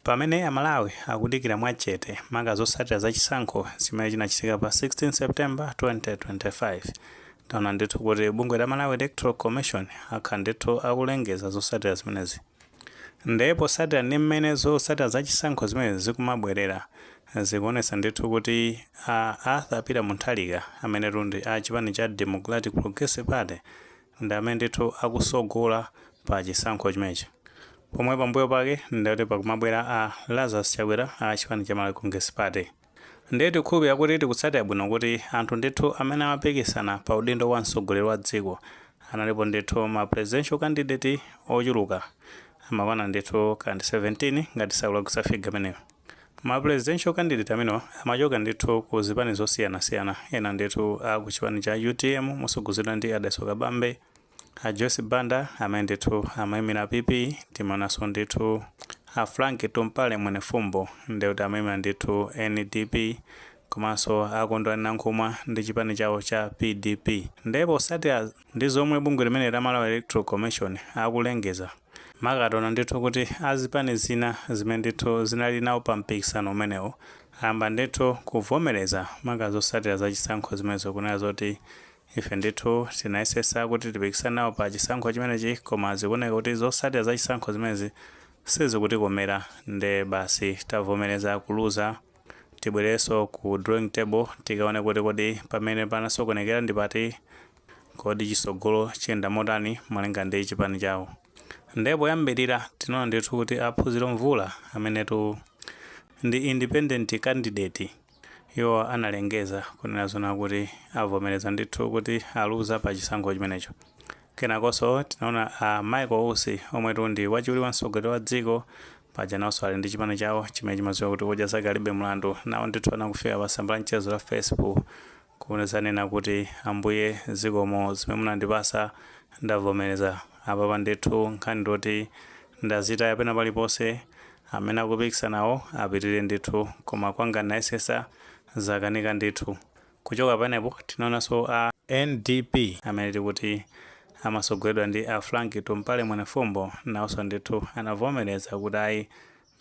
Pamene Amalawi akudikira mwachete manga zotsatira za chisankho zimene chinachitika pa 16 September 2025, taona ndithu kuti bungwe la Malawi Electoral Commission akhala ndithu akulengeza zotsatira zimenezi. Ndipo tsatira ndi mmene zotsatira za chisankho zimene zikumabwerera zikuonetsa ndithu kuti Arthur Peter Mutharika amene ndi a chipani cha Democratic Progressive Party ndi amene ndithu akusogola pa chisankho chimenechi. Pomwe pambuyo pake ndikuti pakumabwera a Lazarus Chakwera a chipani cha Malawi Congress Party. Ndeti khulupirira kuti tikutsatira bwino kuti anthu ndithu amene amapikisana pa udindo wa mtsogoleri wa dziko analipo ndithu ma presidential candidate ochuluka amakwana ndithu kandi 17 ngati sakulakwitsa figa ameneyo. Ma presidential candidate amene amachoka ndithu ku zipani zosiyanasiyana, ena ndithu ku chipani cha UTM motsogozedwa ndi Adaso Kabambe, a Joyce Banda amene ndithu amayimira PP, timaonanso ndithu a Frank Tumpale Mwenefumbo ndikuti amayimira ndithu NDP, komanso akondwani Nankhumwa ndi chipani chawo cha PDP. Ndipo tsatira ndi zomwe bungwe limene la Malawi Electoral Commission akulengeza makatona ndithu kuti azipani zina zimene ndithu zinali nawo pa mpikisano umenewo amba ndithu kuvomereza manga zotsatira za chisankho zimenezo, kunena zoti ife ndithu tinayesesa kuti tipikisane nawo pa chisankho chimenechi, koma zikuoneka kuti zotsatira za chisankho zimenezi sizikutikomera, nde basi tavomereza kuluza tibwerenso ku drawing table tikaone kuti kodi pamene panasokonekera ndipati, kodi chisogolo chiyenda motani malinga ndi chipani chawo. Ndipo yambirira tinaona ndithu kuti Aphunziro Mvula amenetu ndi independent candidate iwo analengeza kunena zona kuti avomereza ndithu kuti aluza pa chisankho chimenecho. Kenakonso tinaona Michael Usi omwetu ndi wachiwiri wa mtsogoleri wa dziko paja nawonso ali ndi chipani chawo chimene chimadziwa kuti kudya zake alibe mlandu, nawo ndithu anakufika pa tsamba la mchezo la Facebook kunena kuti ambuye zikomo zimene munandipasa ndavomereza. Apa ndithu nkhani ndoti ndazitaya pena paliponse, amene akupikisana nawo apitirire ndithu, koma kwanga nayesesa zakanika ndithu. Kuchoka panepo tinaonanso a NDP amene tikuti amasogoledwa ndi a Frank Tumpale Mwenefumbo, nawonso ndithu anavomereza kuti ayi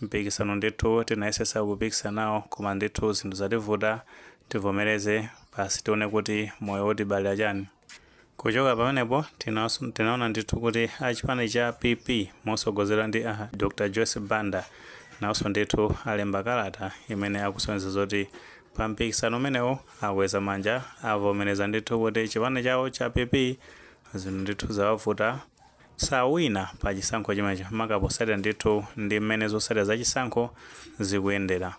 mpikisano ndithu tinayesesa kupikisana nawo, koma ndithu zinthu zativuta tivomereze basi tione kuti moyo utibalira chani. Kuchoka pamenepo tinaona ndithu kuti achipani cha PP motsogozedwa ndi Dr. Joyce Banda nawonso ndithu alemba kalata imene akusonyeza zoti pa mpikisano umenewo akweza manja, avomereza ndithu kuti chipani chawo cha PP zinthu ndithu zawavuta sawina pa chisankho chimenecho, makaposatira ndithu ndi mmene zotsatira za chisankho zikuyendera.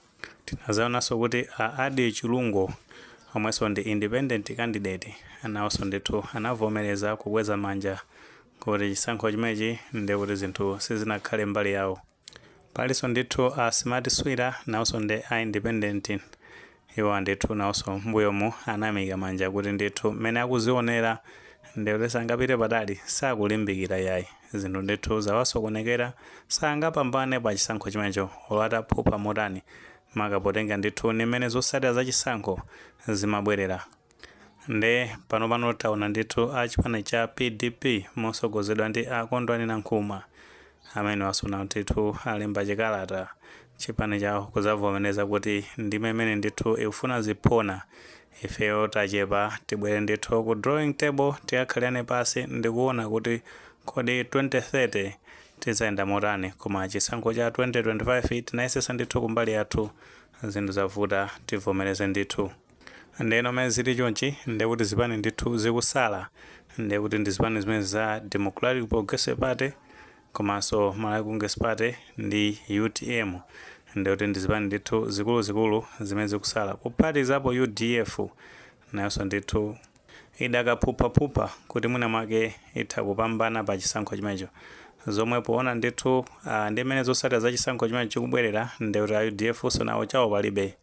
Tinazaonanso kuti Adi Chilungo omwenso ndi independent candidate nawonso ndithu anavomereza kukweza manja kuti chisankho chimenechi ndi kuti zinthu sizinakhale mbali yawo. Palinso ndithu Smart Swira nawonso ndi independent, iwo ndithu nawonso mbuyomu anamika manja kuti ndithu mmene akuzionera ndi kuti sangapite patali, sakulimbikira yayi, zinthu ndithu zawasokonekera, sangapambane pa chisankho chimenecho olataphupha motani makapotenga ndithu ni mmene zotsatira za chisankho zimabwerera. Nde pano taona ndithu achipani cha PDP motsogozedwa ndi akondwani Nankhumwa amene wasuna ndithu alemba chikalata chipani chawo kuzavomereza kuti ndi mmene ndithu ikufuna ziphona, ifeyo tachepa tibwere ndithu ku drawing table tiyakhalirane pasi ndikuona kuti kodi 2030 tizayenda motani, koma chisankho cha 2025 tinayesesa ndithu kumbali yathu zinthu zavuta tivomereze ndithu. Ndeno mmene zili chonchi ndikuti zipani ndithu zikusala, ndikuti ndi zipani zimene za Democratic Progressive Party komanso Malawi Congress Party ndi UTM, ndikuti ndi zipani ndithu zikuluzikulu zimene zikusala. Kuphatikizapo UDF nayonso ndithu idakaphuphaphupha kuti mwina mwake itha kupambana pa chisankho chimenecho, zomwe poona ndithu ndi mmene zotsatira za chisankho chimenecho chikubwerera ndikuti UDF so nawo chawo palibe.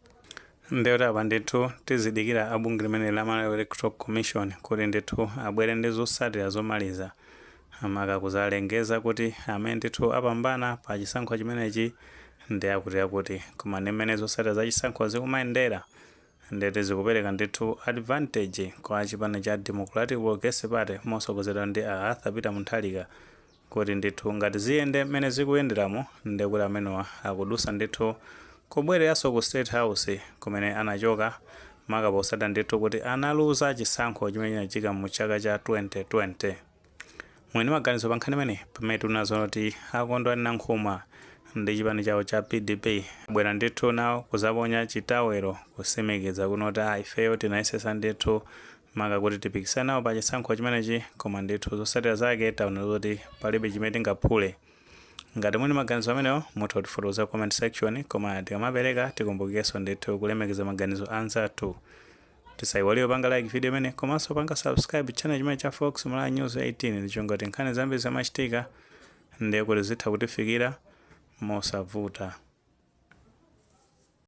Ndikuti apa ndithu tizidikira abungwe limene la Malawi Electoral Commission kuti ndithu abwere ndi zotsatira zomaliza amaka kuzalengeza kuti amene ndithu apambana pa chisankho chimenechi ndi akuti, koma ndi mmene zotsatira za chisankho zikumayendera ndete zikupereka ndithu advantage kwa chipani cha Democratic Progressive Party motsogozedwa ndi Arthur Peter Mutharika kuti ndithu ngati ziyende mmene zikuyenderamo ndekuti amenewa akudusa ndithu kubwereranso ku State House kumene anachoka maka posada ndithu kuti analuza chisankho chimene chinachika mu chaka cha 2020. Mwini maganizo pa nkhani imene pamene tunazo kuti akondwa Nankhumwa ndi chipani chawo cha PDP bwera ndithu nawo kuzaponya chitawero kusemekeza kunoti ifeyo tinayesesa ndithu maka kuti tipikisane nawo pa chisankho chimenechi, koma ndithu zotsatira zake taona kuti palibe chimene tingaphule. Ngati muli maganizo amenewo mutha kutifotokoza comment section, koma tikamapereka tikumbukirenso ndithu kulemekeza maganizo anzathu. Tisayiwale panga like video imene komanso panga subscribe channel chimene cha Fox Malaya News 18 ndichongoti nkhani zambiri zamachitika ndiye kuti zitha kutifikira mosavuta.